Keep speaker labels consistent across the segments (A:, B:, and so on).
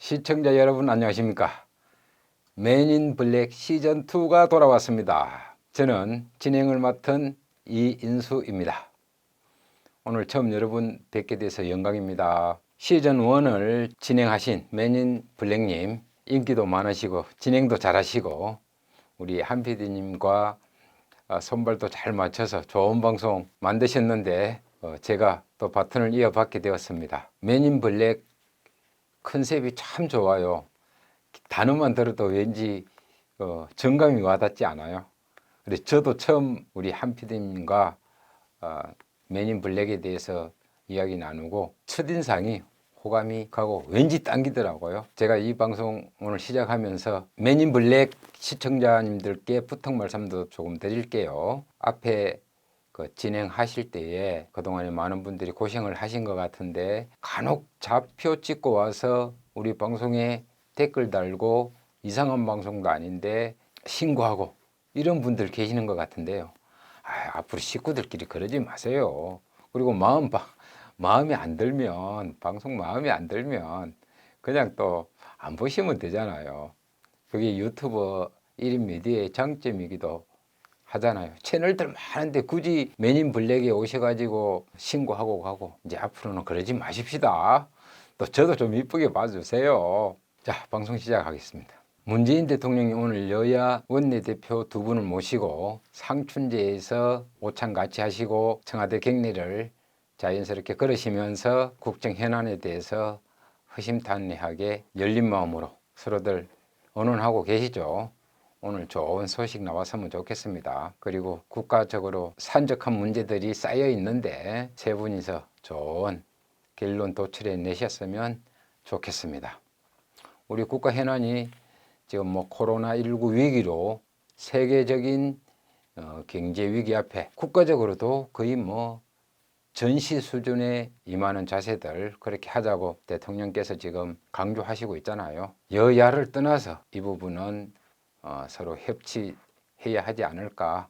A: 시청자 여러분 안녕하십니까? 맨인 블랙 시즌2가 돌아왔습니다. 저는 진행을 맡은 이인수입니다. 오늘 처음 여러분 뵙게 돼서 영광입니다. 시즌1을 진행하신 맨인 블랙님 인기도 많으시고 진행도 잘하시고 우리 한 PD님과 손발도 잘 맞춰서 좋은 방송 만드셨는데 제가 또 바톤을 이어받게 되었습니다. 맨인 블랙 컨셉이 참 좋아요. 단어만 들어도 왠지 정감이 와닿지 않아요. 그래서 저도 처음 우리 한 PD님과 맨인 블랙에 대해서 이야기 나누고 첫인상이 호감이 가고 왠지 당기더라고요. 제가 이 방송 오늘 시작하면서 맨인 블랙 시청자님들께 부탁 말씀도 조금 드릴게요. 앞에 진행하실 때에 그동안에 많은 분들이 고생을 하신 것 같은데 간혹 좌표 찍고 와서 우리 방송에 댓글 달고 이상한 방송도 아닌데 신고하고 이런 분들 계시는 것 같은데요. 앞으로 식구들끼리 그러지 마세요. 그리고 마음에 안 들면 방송 마음에 안 들면 그냥 또 안 보시면 되잖아요. 그게 유튜버 1인 미디어의 장점이기도 하잖아요. 채널들 많은데 굳이 맨인 블랙에 오셔가지고 신고하고 가고 이제 앞으로는 그러지 마십시다. 또 저도 좀 이쁘게 봐주세요. 자, 방송 시작하겠습니다. 문재인 대통령이 오늘 여야 원내대표 두 분을 모시고 상춘제에서 오찬 같이 하시고 청와대 격리를 자연스럽게 걸으시면서 국정 현안에 대해서 허심탄회하게 열린 마음으로 서로들 의논하고 계시죠. 오늘 좋은 소식 나왔으면 좋겠습니다. 그리고 국가적으로 산적한 문제들이 쌓여 있는데 세 분이서 좋은 결론 도출해 내셨으면 좋겠습니다. 우리 국가 현안이 지금 코로나19 위기로 세계적인 경제 위기 앞에 국가적으로도 거의 전시 수준에 임하는 자세들 그렇게 하자고 대통령께서 지금 강조하시고 있잖아요. 여야를 떠나서 이 부분은 서로 협치해야 하지 않을까.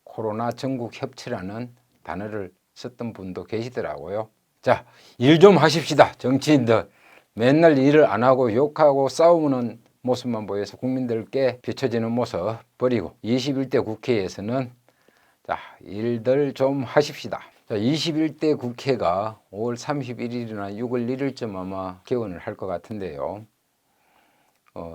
A: 코로나 전국 협치라는 단어를 썼던 분도 계시더라고요. 자, 일 좀 하십시다. 정치인들 맨날 일을 안 하고 욕하고 싸우는 모습만 보여서 국민들께 비춰지는 모습 버리고 21대 국회에서는 자, 일들 좀 하십시다. 자, 21대 국회가 5월 31일이나 6월 1일쯤 아마 개원을 할 것 같은데요.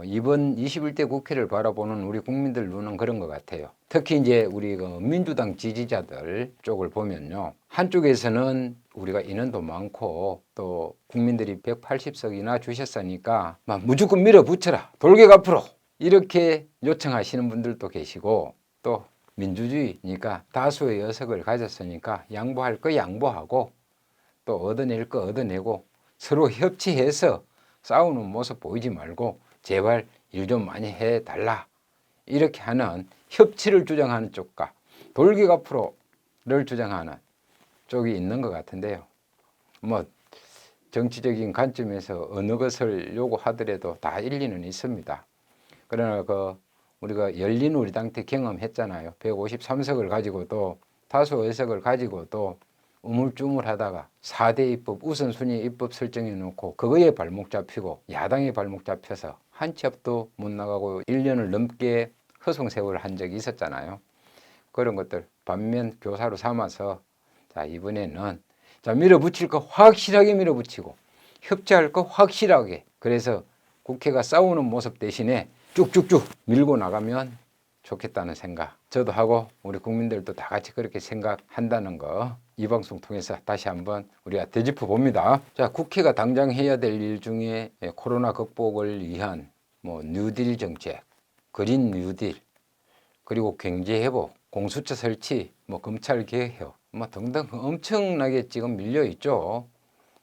A: 이번 21대 국회를 바라보는 우리 국민들 눈은 그런 것 같아요. 특히 이제 우리 민주당 지지자들 쪽을 보면요. 한쪽에서는 우리가 인원도 많고 또 국민들이 180석이나 주셨으니까 무조건 밀어붙여라. 돌격 앞으로. 이렇게 요청하시는 분들도 계시고 또 민주주의니까 다수의 의석을 가졌으니까 양보할 거 양보하고 또 얻어낼 거 얻어내고 서로 협치해서 싸우는 모습 보이지 말고 제발 일 좀 많이 해달라. 이렇게 하는 협치를 주장하는 쪽과 돌격 앞으로를 주장하는 쪽이 있는 것 같은데요. 정치적인 관점에서 어느 것을 요구하더라도 다 일리는 있습니다. 그러나 우리가 열린 우리 당 때 경험했잖아요. 153석을 가지고도 다수 의석을 가지고도 우물쭈물하다가 4대 입법 우선순위 입법 설정해 놓고 그거에 발목 잡히고 야당에 발목 잡혀서 한 치 앞도 못 나가고 1년을 넘게 허송세월을 한 적이 있었잖아요. 그런 것들 반면 교사로 삼아서 자, 이번에는 밀어붙일 거 확실하게 밀어붙이고 협치할 거 확실하게, 그래서 국회가 싸우는 모습 대신에 쭉쭉쭉 밀고 나가면 좋겠다는 생각 저도 하고 우리 국민들도 다 같이 그렇게 생각한다는 거 이 방송 통해서 다시 한번 우리가 되짚어 봅니다. 자, 국회가 당장 해야 될 일 중에 코로나 극복을 위한 뉴딜 정책, 그린 뉴딜, 그리고 경제 회복, 공수처 설치, 검찰 개혁 등등 엄청나게 지금 밀려 있죠.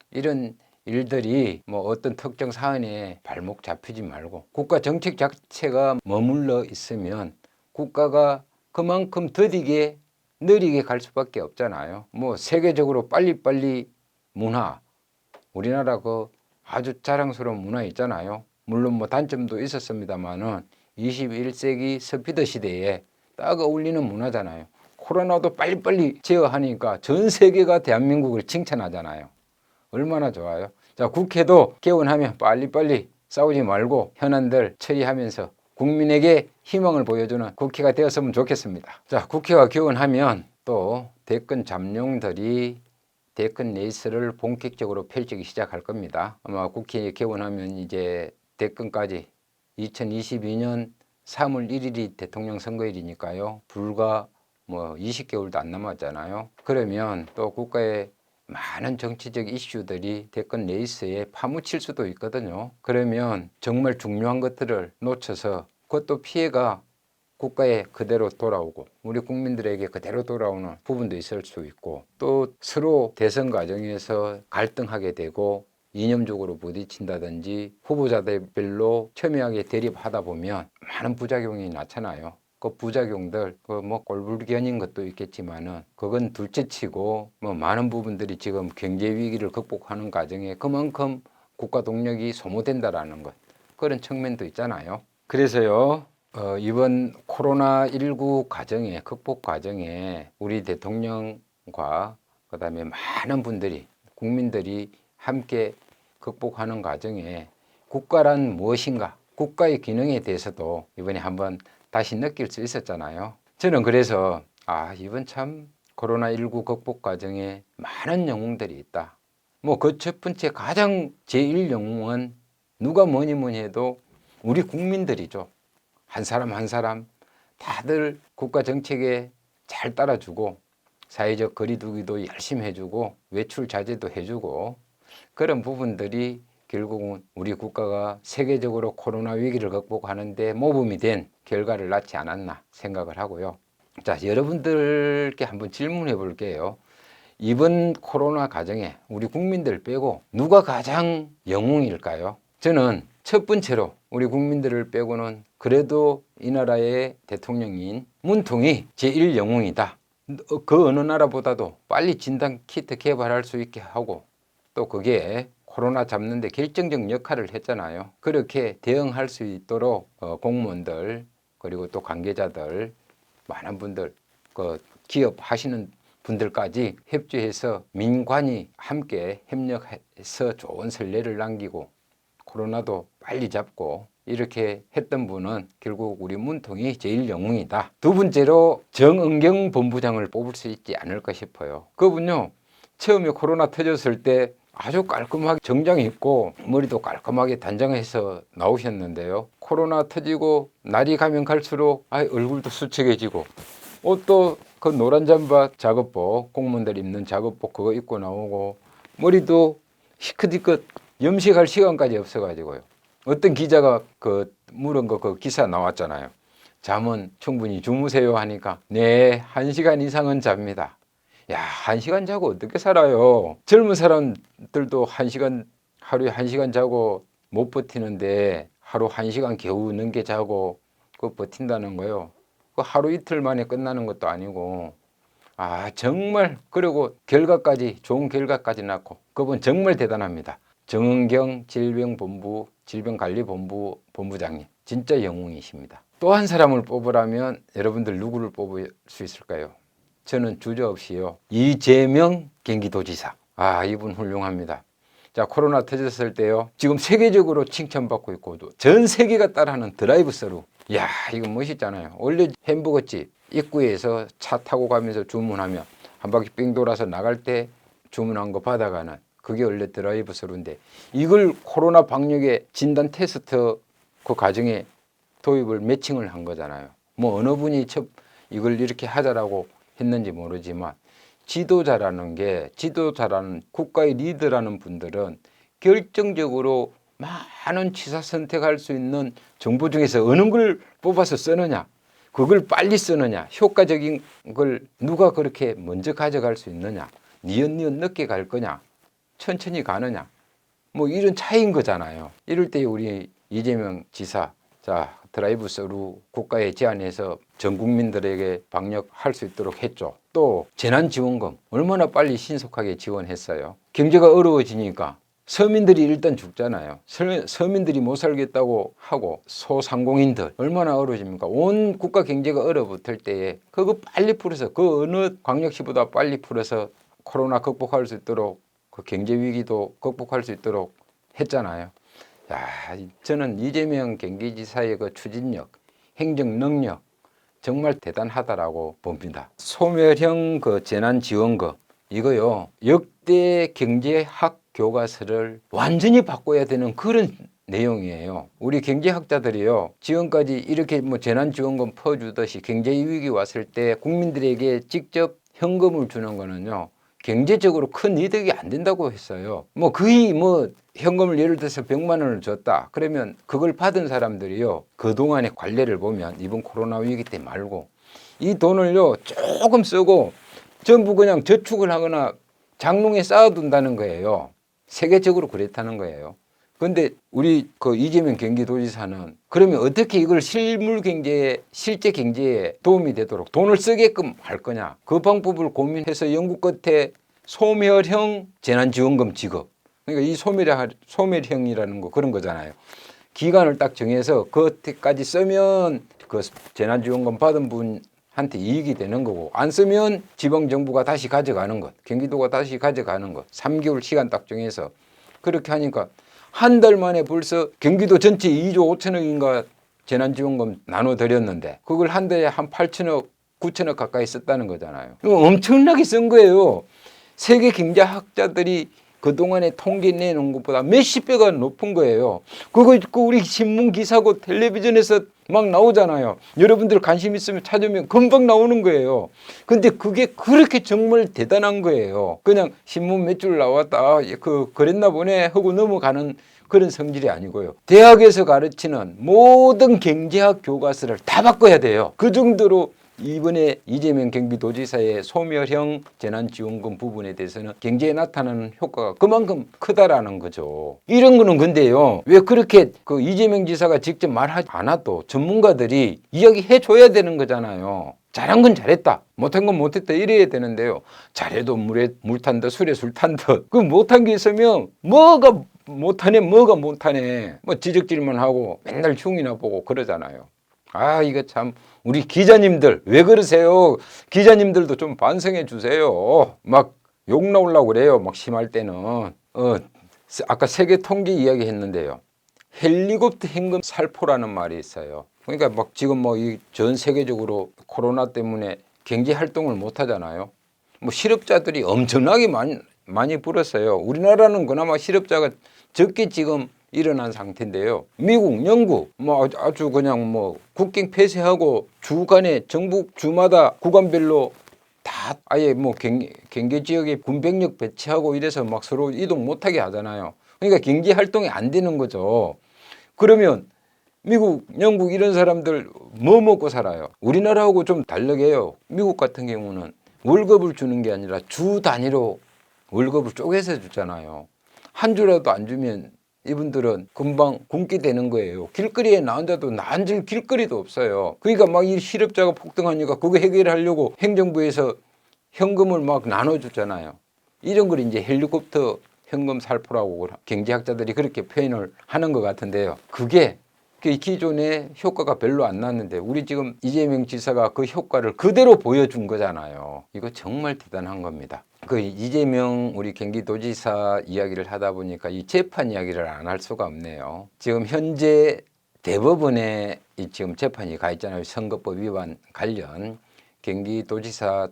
A: 이런 일들이 어떤 특정 사안에 발목 잡히지 말고 국가 정책 자체가 머물러 있으면 국가가 그만큼 더디게 느리게 갈 수밖에 없잖아요. 세계적으로 빨리빨리 문화, 우리나라 아주 자랑스러운 문화 있잖아요. 물론 단점도 있었습니다만은 21세기 스피드 시대에 딱 어울리는 문화잖아요. 코로나도 빨리빨리 제어하니까 전 세계가 대한민국을 칭찬하잖아요. 얼마나 좋아요. 자, 국회도 개원하면 빨리빨리 싸우지 말고 현안들 처리하면서 국민에게 희망을 보여주는 국회가 되었으면 좋겠습니다. 자, 국회가 개원하면 또 대권 잠룡들이 대권 레이스를 본격적으로 펼치기 시작할 겁니다. 아마 국회 개원하면 이제 대권까지 2022년 3월 1일이 대통령 선거일이니까요. 불과 20개월도 안 남았잖아요. 그러면 또 국가의 많은 정치적 이슈들이 대권 레이스에 파묻힐 수도 있거든요. 그러면 정말 중요한 것들을 놓쳐서 그것도 피해가 국가에 그대로 돌아오고 우리 국민들에게 그대로 돌아오는 부분도 있을 수 있고 또 서로 대선 과정에서 갈등하게 되고 이념적으로 부딪힌다든지 후보자들별로 첨예하게 대립하다 보면 많은 부작용이 나타나요. 그 부작용들 꼴불견인 것도 있겠지만은 그건 둘째치고 많은 부분들이 지금 경제 위기를 극복하는 과정에 그만큼 국가 동력이 소모된다라는 것 그런 측면도 있잖아요. 그래서요. 이번 코로나19 과정에 극복 과정에 우리 대통령과 그다음에 많은 분들이 국민들이 함께 극복하는 과정에 국가란 무엇인가 국가의 기능에 대해서도 이번에 한번 다시 느낄 수 있었잖아요. 저는 그래서 이번 참 코로나19 극복 과정에 많은 영웅들이 있다. 그 첫 번째 가장 제1 영웅은 누가 뭐니 해도 우리 국민들이죠. 한 사람 한 사람 다들 국가 정책에 잘 따라주고 사회적 거리두기도 열심히 해주고 외출 자제도 해주고 그런 부분들이 결국은 우리 국가가 세계적으로 코로나 위기를 극복하는 데 모범이 된 결과를 낳지 않았나 생각을 하고요. 자, 여러분들께 한번 질문해 볼게요. 이번 코로나 과정에 우리 국민들 빼고 누가 가장 영웅일까요? 저는 첫 번째로 우리 국민들을 빼고는 그래도 이 나라의 대통령인 문통이 제1 영웅이다. 그 어느 나라보다도 빨리 진단 키트 개발할 수 있게 하고 또 그게 코로나 잡는 데 결정적 역할을 했잖아요. 그렇게 대응할 수 있도록 공무원들 그리고 또 관계자들 많은 분들 기업 하시는 분들까지 협조해서 민관이 함께 협력해서 좋은 선례를 남기고 코로나도 빨리 잡고 이렇게 했던 분은 결국 우리 문통이 제일 영웅이다. 두 번째로 정은경 본부장을 뽑을 수 있지 않을까 싶어요. 그분요 처음에 코로나 터졌을 때 아주 깔끔하게 정장 입고 머리도 깔끔하게 단장해서 나오셨는데요. 코로나 터지고 날이 가면 갈수록 얼굴도 수척해지고 옷도 그 노란 잠바 작업복 공무원들 입는 작업복 그거 입고 나오고 머리도 시크디크 염색할 시간까지 없어가지고요. 어떤 기자가 물은 그 기사 나왔잖아요. 잠은 충분히 주무세요 하니까 네 1시간 이상은 잡니다. 야 1시간 자고 어떻게 살아요? 젊은 사람들도 하루에 1시간 자고 못 버티는데 하루 1시간 겨우 넘게 자고 버틴다는 거요. 하루 이틀 만에 끝나는 것도 아니고 정말 그리고 결과까지 좋은 결과까지 낳고 그분 정말 대단합니다. 정은경 질병관리본부 본부장님 진짜 영웅이십니다. 또 한 사람을 뽑으라면 여러분들 누구를 뽑을 수 있을까요? 저는 주저없이요 이재명 경기도지사 이분 훌륭합니다. 자 코로나 터졌을 때요 지금 세계적으로 칭찬받고 있고 전 세계가 따라하는 드라이브 스루 이야 이건 멋있잖아요. 원래 햄버거집 입구에서 차 타고 가면서 주문하면 한 바퀴 삥 돌아서 나갈 때 주문한 거 받아가는 그게 원래 드라이브 스루인데 이걸 코로나 방역의 진단 테스트 그 과정에 도입을 매칭을 한 거잖아요. 어느 분이 이걸 이렇게 하자라고 했는지 모르지만 지도자라는 국가의 리더라는 분들은 결정적으로 많은 취사 선택할 수 있는 정보 중에서 어느 걸 뽑아서 쓰느냐 그걸 빨리 쓰느냐 효과적인 걸 누가 그렇게 먼저 가져갈 수 있느냐 니은니은 늦게 갈 거냐 천천히 가느냐 이런 차이인 거잖아요. 이럴 때 우리 이재명 지사 드라이브 스루 국가에 제안해서 전 국민들에게 방역할 수 있도록 했죠. 또 재난지원금 얼마나 빨리 신속하게 지원했어요. 경제가 어려워지니까 서민들이 일단 죽잖아요. 서민들이 못 살겠다고 하고 소상공인들 얼마나 어려워집니까? 온 국가 경제가 얼어붙을 때에 그거 빨리 풀어서 그 어느 광역시보다 빨리 풀어서 코로나 극복할 수 있도록 그 경제 위기도 극복할 수 있도록 했잖아요. 야, 저는 이재명 경기지사의 그 추진력, 행정 능력 정말 대단하다라고 봅니다. 소멸형 그 재난지원금 이거요 역대 경제학 교과서를 완전히 바꿔야 되는 그런 내용이에요. 우리 경제학자들이요 지금까지 이렇게 뭐 재난지원금 퍼주듯이 경제위기 왔을 때 국민들에게 직접 현금을 주는 거는요 경제적으로 큰 이득이 안 된다고 했어요. 뭐 거의 뭐 현금을 예를 들어서 100만 원을 줬다. 그러면 그걸 받은 사람들이요 그동안의 관례를 보면 이번 코로나 위기 때 말고 이 돈을요 조금 쓰고 전부 그냥 저축을 하거나 장롱에 쌓아둔다는 거예요. 세계적으로 그랬다는 거예요. 그런데 우리 그 이재명 경기도지사는 그러면 어떻게 이걸 실물 경제에 실제 경제에 도움이 되도록 돈을 쓰게끔 할 거냐 그 방법을 고민해서 연구 끝에 소멸형 재난지원금 지급 그러니까 이 소멸형이라는 거 그런 거잖아요. 기간을 딱 정해서 그때까지 쓰면 그 재난지원금 받은 분한테 이익이 되는 거고 안 쓰면 지방정부가 다시 가져가는 것 경기도가 다시 가져가는 것 3개월 시간 딱 정해서 그렇게 하니까 한 달 만에 벌써 경기도 전체 2조 5천억인가 재난지원금 나눠드렸는데 그걸 한 달에 한 8천억 9천억 가까이 썼다는 거잖아요. 엄청나게 쓴 거예요. 세계 경제학자들이 그동안에 통계 내놓은 것보다 몇십 배가 높은 거예요. 그거 우리 신문 기사고 텔레비전에서 막 나오잖아요. 여러분들 관심 있으면 찾으면 금방 나오는 거예요. 근데 그게 그렇게 정말 대단한 거예요. 그냥 신문 몇 줄 나왔다. 그랬나 보네 하고 넘어가는 그런 성질이 아니고요. 대학에서 가르치는 모든 경제학 교과서를 다 바꿔야 돼요. 그 정도로 이번에 이재명 경기도지사의 소멸형 재난지원금 부분에 대해서는 경제에 나타나는 효과가 그만큼 크다라는 거죠. 이런 거는 근데요 왜 그렇게 그 이재명 지사가 직접 말하지 않아도 전문가들이 이야기해 줘야 되는 거잖아요. 잘한 건 잘했다 못한 건 못했다 이래야 되는데요 잘해도 물에 물 탄다 술에 술 탄다 그 못한 게 있으면 뭐가 못하네 뭐가 못하네 뭐 지적질만 하고 맨날 흉이나 보고 그러잖아요. 아 이거 참 우리 기자님들 왜 그러세요? 기자님들도 좀 반성해 주세요. 막 욕 나오려고 그래요. 막 심할 때는. 아까 세계 통계 이야기 했는데요. 헬리콥터 현금 살포라는 말이 있어요. 그러니까 막 지금 뭐 이 전 세계적으로 코로나 때문에 경제 활동을 못 하잖아요. 뭐 실업자들이 엄청나게 많이 불었어요. 우리나라는 그나마 실업자가 적게 지금 일어난 상태인데요. 미국, 영국 뭐 아주 그냥 뭐 국경 폐쇄하고 주 간에 정부 주마다 구간별로 다 아예 뭐 경계 지역에 군병력 배치하고 이래서 막 서로 이동 못하게 하잖아요. 그러니까 경제 활동이 안 되는 거죠. 그러면 미국, 영국 이런 사람들 뭐 먹고 살아요? 우리나라하고 좀 다르게요. 미국 같은 경우는 월급을 주는 게 아니라 주 단위로 월급을 쪼개서 주잖아요. 한 주라도 안 주면 이분들은 금방 굶게 되는 거예요. 길거리에 나앉아도 앉을 길거리도 없어요. 그러니까 막 이 실업자가 폭등하니까 그거 해결하려고 행정부에서 현금을 막 나눠주잖아요. 이런 걸 이제 헬리콥터 현금 살포라고 경제학자들이 그렇게 표현을 하는 것 같은데요. 그게 기존에 효과가 별로 안 났는데 우리 지금 이재명 지사가 그 효과를 그대로 보여준 거잖아요. 이거 정말 대단한 겁니다. 그 이재명 우리 경기도지사 이야기를 하다 보니까 이 재판 이야기를 안 할 수가 없네요. 지금 현재 대법원에 지금 재판이 가 있잖아요. 선거법 위반 관련 경기도지사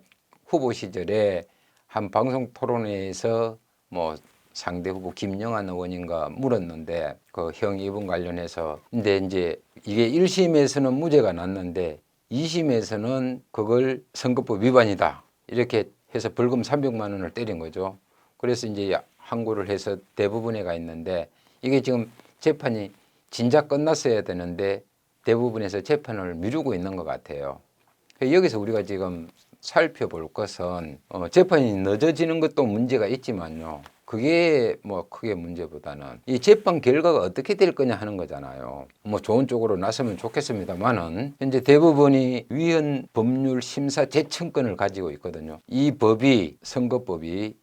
A: 후보 시절에 한 방송 토론회에서 뭐 상대 후보 김영한 의원인가 물었는데 그 형 이분 관련해서 근데 이제 이게 1심에서는 무죄가 났는데 2심에서는 그걸 선거법 위반이다 이렇게 해서 벌금 300만 원을 때린 거죠. 그래서 이제 항고를 해서 대법원에 가 있는데 이게 지금 재판이 진작 끝났어야 되는데 대부분에서 재판을 미루고 있는 것 같아요. 여기서 우리가 지금 살펴볼 것은 재판이 늦어지는 것도 문제가 있지만요. 그게 뭐 크게 문제보다는 이 재판 결과가 어떻게 될 거냐 하는 거잖아요. 뭐 좋은 쪽으로 나서면 좋겠습니다만은 현재 대법원이 위헌 법률 심사 재청권을 가지고 있거든요. 이 법이 선거법이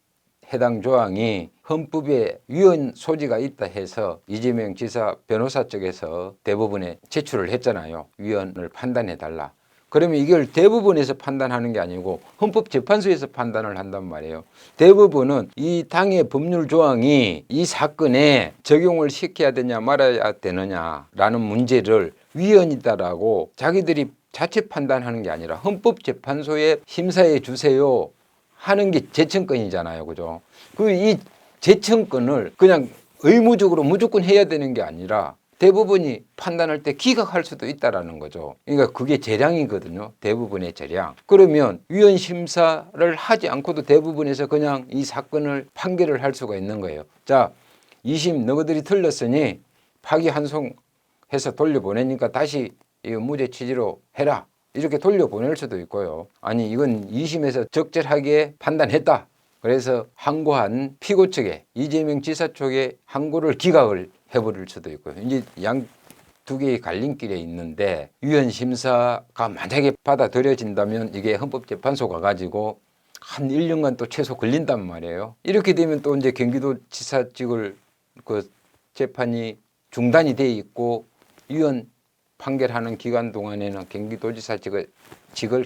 A: 해당 조항이 헌법에 위헌 소지가 있다 해서 이재명 지사 변호사 쪽에서 대법원에 제출을 했잖아요. 위헌을 판단해 달라. 그러면 이걸 대법원에서 판단하는 게 아니고 헌법재판소에서 판단을 한단 말이에요. 대법원은 이 당의 법률 조항이 이 사건에 적용을 시켜야 되냐 말아야 되느냐라는 문제를 위헌이다라고 자기들이 자체 판단하는 게 아니라 헌법재판소에 심사해 주세요 하는 게 재청권이잖아요. 그죠? 이 재청권을 그냥 의무적으로 무조건 해야 되는 게 아니라 대법원이 판단할 때 기각할 수도 있다라는 거죠. 그러니까 그게 재량이거든요. 대부분의 재량. 그러면 위헌 심사를 하지 않고도 대부분에서 그냥 이 사건을 판결을 할 수가 있는 거예요. 자, 2심 너희들이 틀렸으니 파기환송해서 돌려보내니까 다시 이거 무죄 취지로 해라. 이렇게 돌려보낼 수도 있고요. 아니 이건 2심에서 적절하게 판단했다. 그래서 항고한 피고 측에 이재명 지사 쪽에 항고를 기각을 해버릴 수도 있고요. 이제 양 두 개의 갈림길에 있는데 위헌 심사가 만약에 받아들여진다면 이게 헌법재판소 가가지고 한 1년간 또 최소 걸린단 말이에요. 이렇게 되면 또 이제 경기도지사직을 그 재판이 중단이 돼 있고 위헌 판결하는 기간 동안에는 경기도지사직을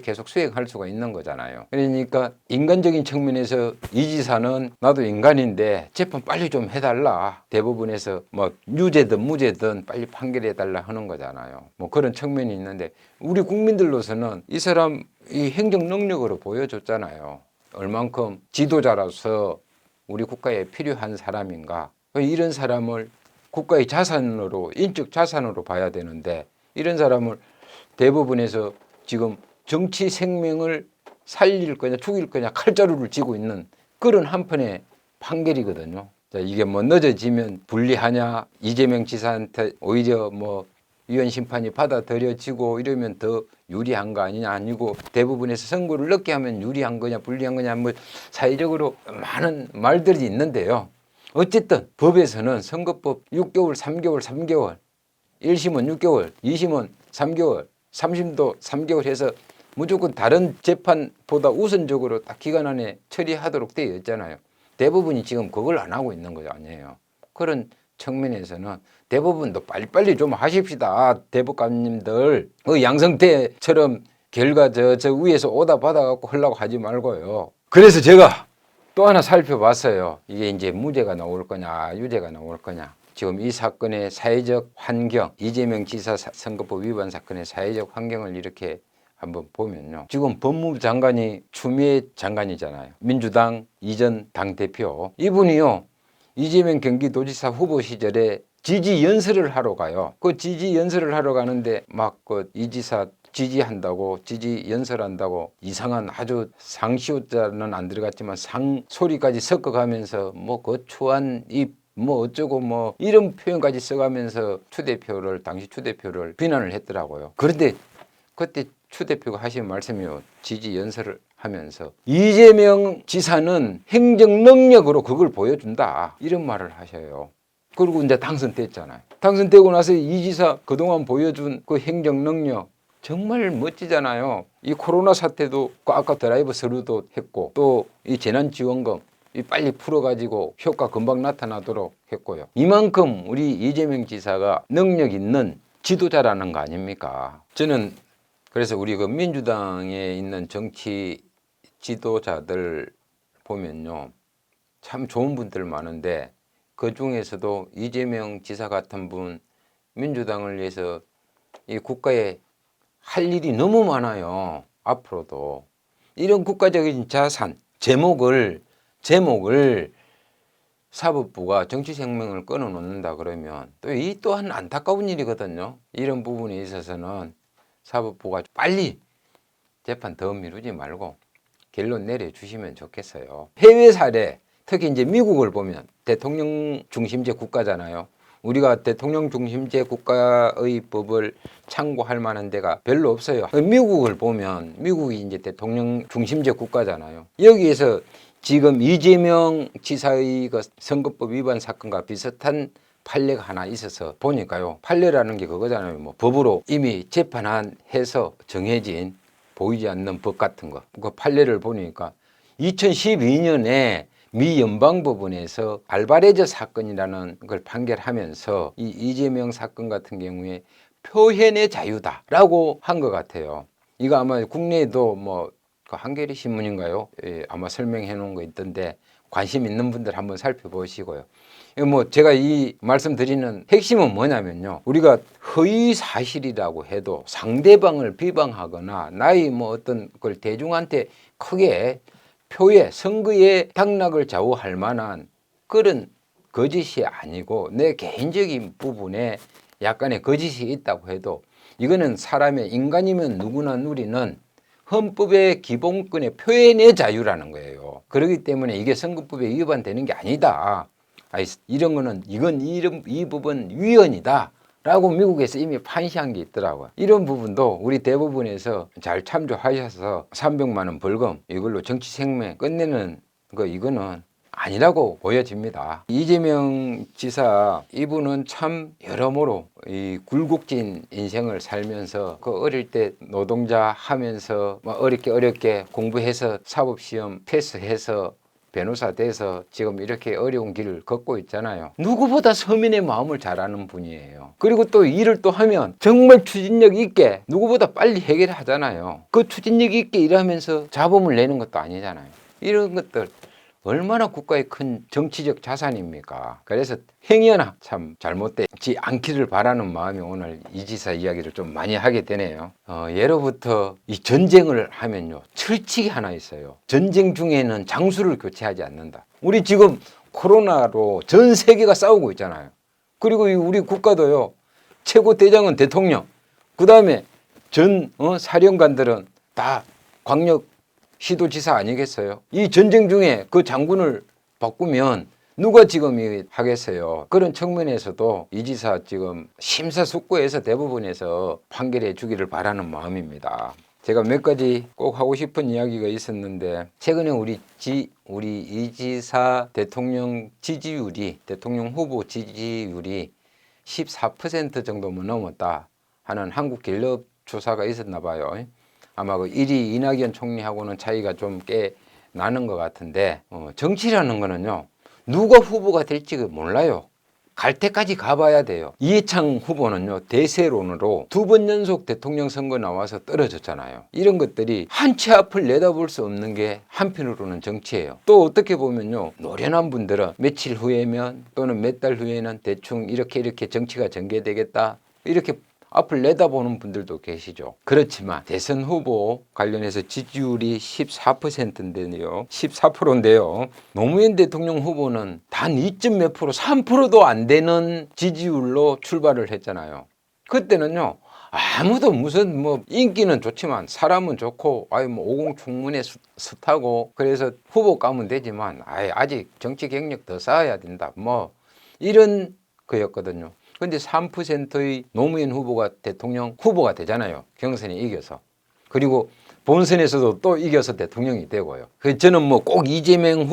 A: 계속 수행할 수가 있는 거잖아요. 그러니까 인간적인 측면에서 이 지사는 나도 인간인데 재판 빨리 좀 해달라. 대법원에서 뭐 유죄든 무죄든 빨리 판결해달라 하는 거잖아요. 뭐 그런 측면이 있는데 우리 국민들로서는 이 사람 이 행정 능력으로 보여줬잖아요. 얼만큼 지도자로서 우리 국가에 필요한 사람인가. 이런 사람을 국가의 자산으로 인적 자산으로 봐야 되는데 이런 사람을 대법원에서 지금 정치 생명을 살릴 거냐 죽일 거냐 칼자루를 쥐고 있는 그런 한편의 판결이거든요. 자, 이게 뭐 늦어지면 불리하냐 이재명 지사한테 오히려 뭐 위헌 심판이 받아들여지고 이러면 더 유리한 거 아니냐 아니고 대부분에서 선고를 늦게 하면 유리한 거냐 불리한 거냐 뭐 사회적으로 많은 말들이 있는데요. 어쨌든 법에서는 선거법 6개월, 3개월, 1심은 6개월, 2심은 3개월, 3심도 3개월 해서 무조건 다른 재판보다 우선적으로 딱 기간 안에 처리하도록 되어 있잖아요. 대부분이 지금 그걸 안 하고 있는 거 아니에요. 그런 측면에서는 대부분도 빨리빨리 좀 하십시다. 대법관님들 양성태처럼 결과 저 위에서 오다 받아갖고 하려고 하지 말고요. 그래서 제가 또 하나 살펴봤어요. 이게 이제 무죄가 나올 거냐 유죄가 나올 거냐. 지금 이 사건의 사회적 환경, 이재명 지사 선거법 위반 사건의 사회적 환경을 이렇게 한번 보면요. 지금 법무부 장관이 추미애 장관이잖아요. 민주당 이전 당대표. 이분이요. 이재명 경기도지사 후보 시절에 지지 연설을 하러 가요. 그 지지 연설을 하러 가는데 막 그 이 지사 지지한다고 지지 연설한다고 이상한 아주 상시호자는 안 들어갔지만 상 소리까지 섞어가면서 뭐 거추한 입 뭐 어쩌고 뭐 이런 표현까지 써가면서 당시 추 대표를 비난을 했더라고요. 그런데 그때 추 대표가 하신 말씀이요. 지지 연설을 하면서 이재명 지사는 행정 능력으로 그걸 보여준다. 이런 말을 하셔요. 그리고 이제 당선됐잖아요. 당선되고 나서 이 지사 그동안 보여준 그 행정 능력 정말 멋지잖아요. 이 코로나 사태도 아까 드라이브 스루도 했고 또 이 재난지원금 이 빨리 풀어가지고 효과 금방 나타나도록 했고요. 이만큼 우리 이재명 지사가 능력 있는 지도자라는 거 아닙니까? 저는 그래서 우리 그 민주당에 있는 정치 지도자들 보면요. 참 좋은 분들 많은데 그 중에서도 이재명 지사 같은 분 민주당을 위해서 이 국가에 할 일이 너무 많아요. 앞으로도. 이런 국가적인 자산, 제목을 사법부가 정치 생명을 끊어놓는다 그러면 또 이 또한 안타까운 일이거든요. 이런 부분에 있어서는 사법부가 빨리 재판 더 미루지 말고 결론 내려주시면 좋겠어요. 해외 사례, 특히 이제 미국을 보면 대통령 중심제 국가잖아요. 우리가 대통령 중심제 국가의 법을 참고할 만한 데가 별로 없어요. 미국을 보면 미국이 이제 대통령 중심제 국가잖아요. 여기에서 지금 이재명 지사의 그 선거법 위반 사건과 비슷한 판례가 하나 있어서 보니까요. 판례라는 게 그거잖아요. 뭐 법으로 이미 재판해서 정해진 보이지 않는 법 같은 거. 그 판례를 보니까 2012년에 미 연방법원에서 알바레즈 사건이라는 걸 판결하면서 이 이재명 사건 같은 경우에 표현의 자유다라고 한 것 같아요. 이거 아마 국내에도 뭐 그 한겨레 신문인가요? 예, 아마 설명해 놓은 거 있던데 관심 있는 분들 한번 살펴보시고요. 뭐 제가 이 말씀드리는 핵심은 뭐냐면요. 우리가 허위 사실이라고 해도 상대방을 비방하거나 나의 뭐 어떤 걸 대중한테 크게 표에 선거에 당락을 좌우할 만한 그런 거짓이 아니고 내 개인적인 부분에 약간의 거짓이 있다고 해도 이거는 사람의 인간이면 누구나 누리는 헌법의 기본권의 표현의 자유라는 거예요. 그렇기 때문에 이게 선거법에 위반되는 게 아니다. 이런 거는 이 부분 위헌이다 라고 미국에서 이미 판시한 게 있더라고요. 이런 부분도 우리 대법원에서 잘 참조하셔서 300만 원 벌금 이걸로 정치 생명 끝내는 거 이거는 아니라고 보여집니다. 이재명 지사 이분은 참 여러모로 이 굴곡진 인생을 살면서 그 어릴 때 노동자 하면서 어렵게 공부해서 사법시험 패스해서 변호사 돼서 지금 이렇게 어려운 길을 걷고 있잖아요. 누구보다 서민의 마음을 잘 아는 분이에요. 그리고 또 일을 또 하면 정말 추진력 있게 누구보다 빨리 해결하잖아요. 그 추진력 있게 일하면서 자본을 내는 것도 아니잖아요. 이런 것들 얼마나 국가의 큰 정치적 자산입니까? 그래서 행위 하나 참 잘못되지 않기를 바라는 마음이 오늘 이 지사 이야기를 좀 많이 하게 되네요. 예로부터 이 전쟁을 하면요. 철칙이 하나 있어요. 전쟁 중에는 장수를 교체하지 않는다. 우리 지금 코로나로 전 세계가 싸우고 있잖아요. 그리고 우리 국가도요. 최고 대장은 대통령, 그 다음에 사령관들은 다 광역 시도지사 아니겠어요? 이 전쟁 중에 그 장군을 바꾸면 누가 지금 하겠어요? 그런 측면에서도 이 지사 지금 심사숙고해서 대법원에서 판결해 주기를 바라는 마음입니다. 제가 몇 가지 꼭 하고 싶은 이야기가 있었는데 최근에 우리 이 지사 대통령 후보 지지율이 14% 정도만 넘었다 하는 한국갤럽 조사가 있었나 봐요. 아마 그 1위 이낙연 총리하고는 차이가 좀 꽤 나는 것 같은데 정치라는 거는요. 누가 후보가 될지 몰라요. 갈 때까지 가봐야 돼요. 이해창 후보는요. 대세론으로 2번 연속 대통령 선거 나와서 떨어졌잖아요. 이런 것들이 한 치 앞을 내다볼 수 없는 게 한편으로는 정치예요. 또 어떻게 보면요. 노련한 분들은 며칠 후에면 또는 몇 달 후에는 대충 이렇게 정치가 전개되겠다. 이렇게 앞을 내다보는 분들도 계시죠. 그렇지만 대선 후보 관련해서 지지율이 14%인데요. 14%인데요. 노무현 대통령 후보는 단 2점 몇 프로, 3%도 안 되는 지지율로 출발을 했잖아요. 그때는요. 아무도 무슨 인기는 좋지만 사람은 좋고 50충문에 스타고 그래서 후보 가면 되지만 아직 정치 경력 더 쌓아야 된다. 이런 거였거든요. 근데 3%의 노무현 후보가 대통령 후보가 되잖아요. 경선에 이겨서. 그리고 본선에서도 또 이겨서 대통령이 되고요. 그래서 저는 꼭 이재명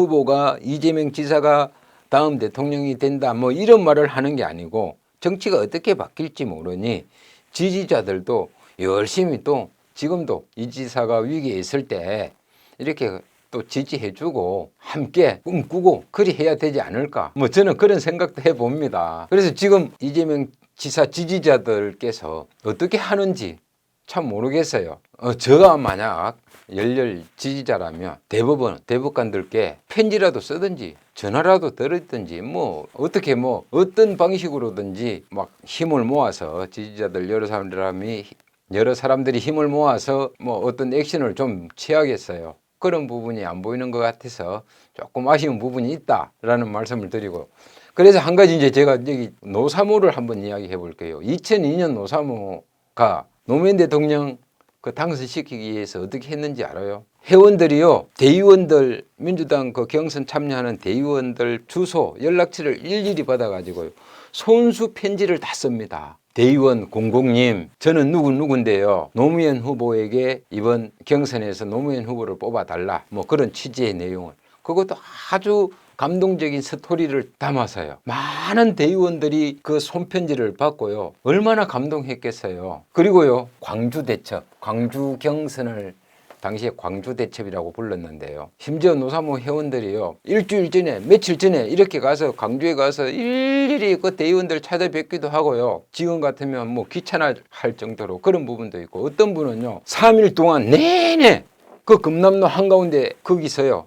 A: 지사가 다음 대통령이 된다 이런 말을 하는 게 아니고 정치가 어떻게 바뀔지 모르니 지지자들도 열심히 또 지금도 이 지사가 위기에 있을 때 이렇게 또 지지해주고 함께 꿈꾸고 그리 해야 되지 않을까 저는 그런 생각도 해봅니다. 그래서 지금 이재명 지사 지지자들께서 어떻게 하는지 참 모르겠어요. 제가 만약 열렬 지지자라면 대법관들께 편지라도 쓰든지 전화라도 드렸든지 어떻게 어떤 방식으로든지 힘을 모아서 지지자들 여러 사람들이 힘을 모아서 어떤 액션을 좀 취하겠어요. 그런 부분이 안 보이는 것 같아서 조금 아쉬운 부분이 있다라는 말씀을 드리고 그래서 한 가지 이제 제가 여기 노사모를 한번 이야기해 볼게요. 2002년 노사모가 노무현 대통령 당선시키기 위해서 어떻게 했는지 알아요? 회원들이요, 대의원들, 민주당 경선 참여하는 대의원들 주소, 연락처를 일일이 받아가지고요, 손수 편지를 다 씁니다. 대의원 공공님, 저는 누군데요. 노무현 후보에게 이번 경선에서 노무현 후보를 뽑아달라. 그런 취지의 내용을. 그것도 아주 감동적인 스토리를 담아서요. 많은 대의원들이 그 손편지를 받고요. 얼마나 감동했겠어요. 그리고요, 광주 경선을 당시에 광주 대첩이라고 불렀는데요. 심지어 노사모 회원들이요, 일주일 전에, 며칠 전에 이렇게 가서 광주에 가서 일일이 그 대의원들 찾아뵙기도 하고요. 지금 같으면 뭐 귀찮아 할 정도로 그런 부분도 있고, 어떤 분은요 3일 동안 내내 그 금남로 한가운데 거기서요.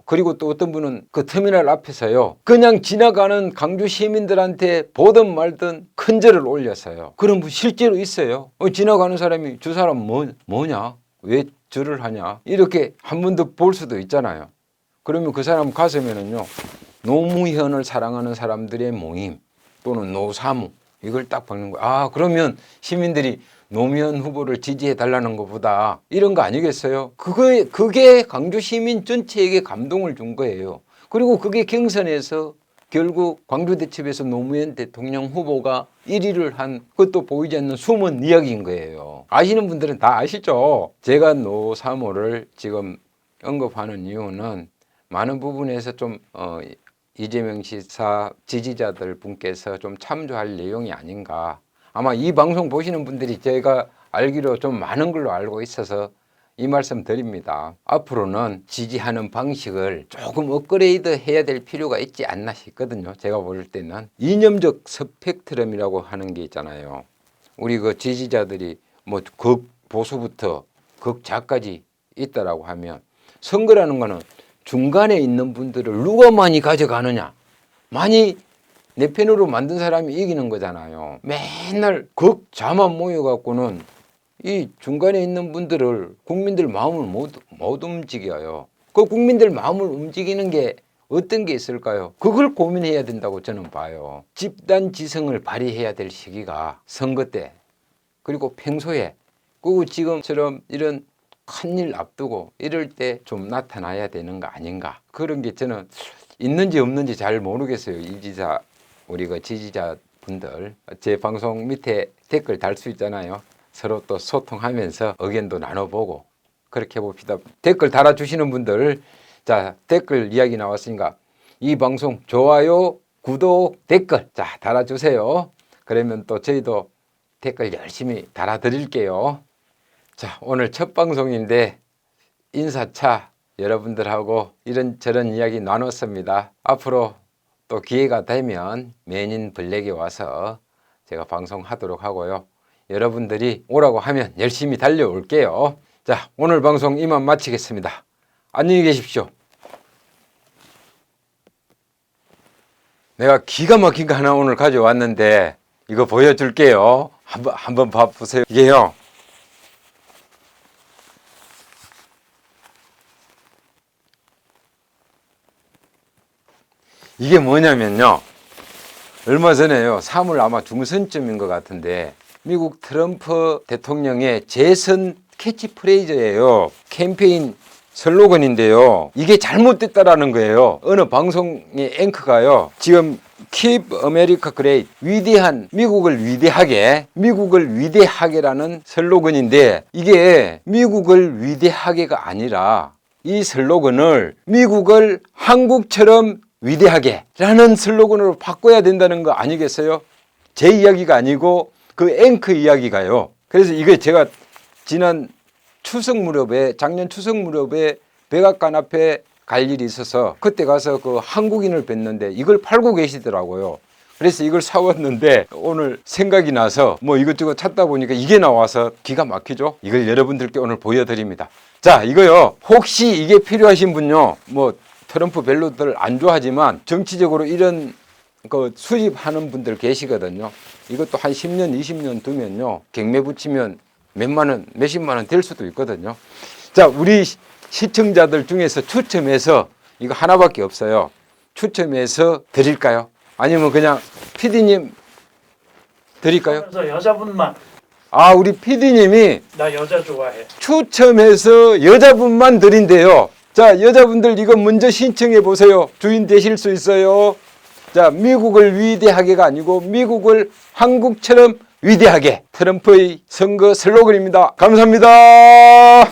A: 그리고 또 어떤 분은 그 터미널 앞에서요, 그냥 지나가는 광주 시민들한테 보든 말든 큰 절을 올렸어요. 그런 분 실제로 있어요. 지나가는 사람이 저 사람 뭐냐? 왜 절을 하냐? 이렇게 한 번 더 볼 수도 있잖아요. 그러면 그 사람 가서면은요, 노무현을 사랑하는 사람들의 모임 또는 노사모 이걸 딱 박는 거야. 아, 그러면 시민들이 노무현 후보를 지지해 달라는 것보다 이런 거 아니겠어요? 그게 광주 시민 전체에게 감동을 준 거예요. 그리고 그게 경선에서 결국 광주 대첩에서 노무현 대통령 후보가 1위를 한 그것도 보이지 않는 숨은 이야기인 거예요. 아시는 분들은 다 아시죠? 제가 노사모를 지금 언급하는 이유는 많은 부분에서 좀 이재명 지사 지지자들 분께서 좀 참조할 내용이 아닌가. 아마 이 방송 보시는 분들이 제가 알기로 좀 많은 걸로 알고 있어서 이 말씀 드립니다. 앞으로는 지지하는 방식을 조금 업그레이드 해야 될 필요가 있지 않나 싶거든요. 제가 볼 때는 이념적 스펙트럼이라고 하는 게 있잖아요. 우리 그 지지자들이 뭐 극보수부터 극좌까지 있다라고 하면, 선거라는 거는 중간에 있는 분들을 누가 많이 가져가느냐, 많이 내 편으로 만든 사람이 이기는 거잖아요. 맨날 극좌만 모여갖고는 이 중간에 있는 분들을, 국민들 마음을 못 움직여요. 그 국민들 마음을 움직이는 게 어떤 게 있을까요? 그걸 고민해야 된다고 저는 봐요. 집단 지성을 발휘해야 될 시기가 선거 때, 그리고 평소에, 그리고 지금처럼 이런 큰일 앞두고 이럴 때 좀 나타나야 되는 거 아닌가. 그런 게 저는 있는지 없는지 잘 모르겠어요. 우리 그 지지자분들 제 방송 밑에 댓글 달 수 있잖아요. 서로 또 소통하면서 의견도 나눠보고 그렇게 해봅시다. 댓글 달아주시는 분들, 자, 댓글 이야기 나왔으니까 이 방송 좋아요, 구독, 댓글 자 달아주세요. 그러면 또 저희도 댓글 열심히 달아드릴게요. 자, 오늘 첫 방송인데 인사차 여러분들하고 이런저런 이야기 나눴습니다. 앞으로 또 기회가 되면 맨인 블랙에 와서 제가 방송하도록 하고요. 여러분들이 오라고 하면 열심히 달려올게요. 자, 오늘 방송 이만 마치겠습니다. 안녕히 계십시오. 내가 기가 막힌 거 하나 오늘 가져왔는데 이거 보여줄게요. 한번 봐보세요. 이게요, 이게 뭐냐면요, 얼마 전에요, 3월 아마 중순쯤인 것 같은데 미국 트럼프 대통령의 재선 캐치프레이즈예요. 캠페인 슬로건인데요, 이게 잘못됐다라는 거예요. 어느 방송의 앵커가요, 지금 Keep America Great, 위대한 미국을 위대하게라는 슬로건인데, 이게 미국을 위대하게가 아니라 이 슬로건을 미국을 한국처럼 위대하게 라는 슬로건으로 바꿔야 된다는 거 아니겠어요? 제 이야기가 아니고 그 앵커 이야기가요. 그래서 이게 제가 작년 추석 무렵에 백악관 앞에 갈 일이 있어서 그때 가서 그 한국인을 뵀는데 이걸 팔고 계시더라고요. 그래서 이걸 사왔는데 오늘 생각이 나서 뭐 이것저것 찾다 보니까 이게 나와서 기가 막히죠. 이걸 여러분들께 오늘 보여드립니다. 자, 이거요, 혹시 이게 필요하신 분요, 뭐 트럼프 별로들 안 좋아하지만 정치적으로 이런 그 수집하는 분들 계시거든요. 이것도 한 10년, 20년 두면요, 경매 붙이면 몇십만 원 될 수도 있거든요. 자, 우리 시청자들 중에서 추첨해서 이거 하나밖에 없어요. 추첨해서 드릴까요? 아니면 그냥 PD님 드릴까요?
B: 여자분만.
A: 아, 우리 PD님이
B: 나 여자 좋아해.
A: 추첨해서 여자분만 드린대요. 자, 여자분들 이거 먼저 신청해 보세요. 주인 되실 수 있어요. 자, 미국을 위대하게가 아니고 미국을 한국처럼 위대하게, 트럼프의 선거 슬로건입니다. 감사합니다.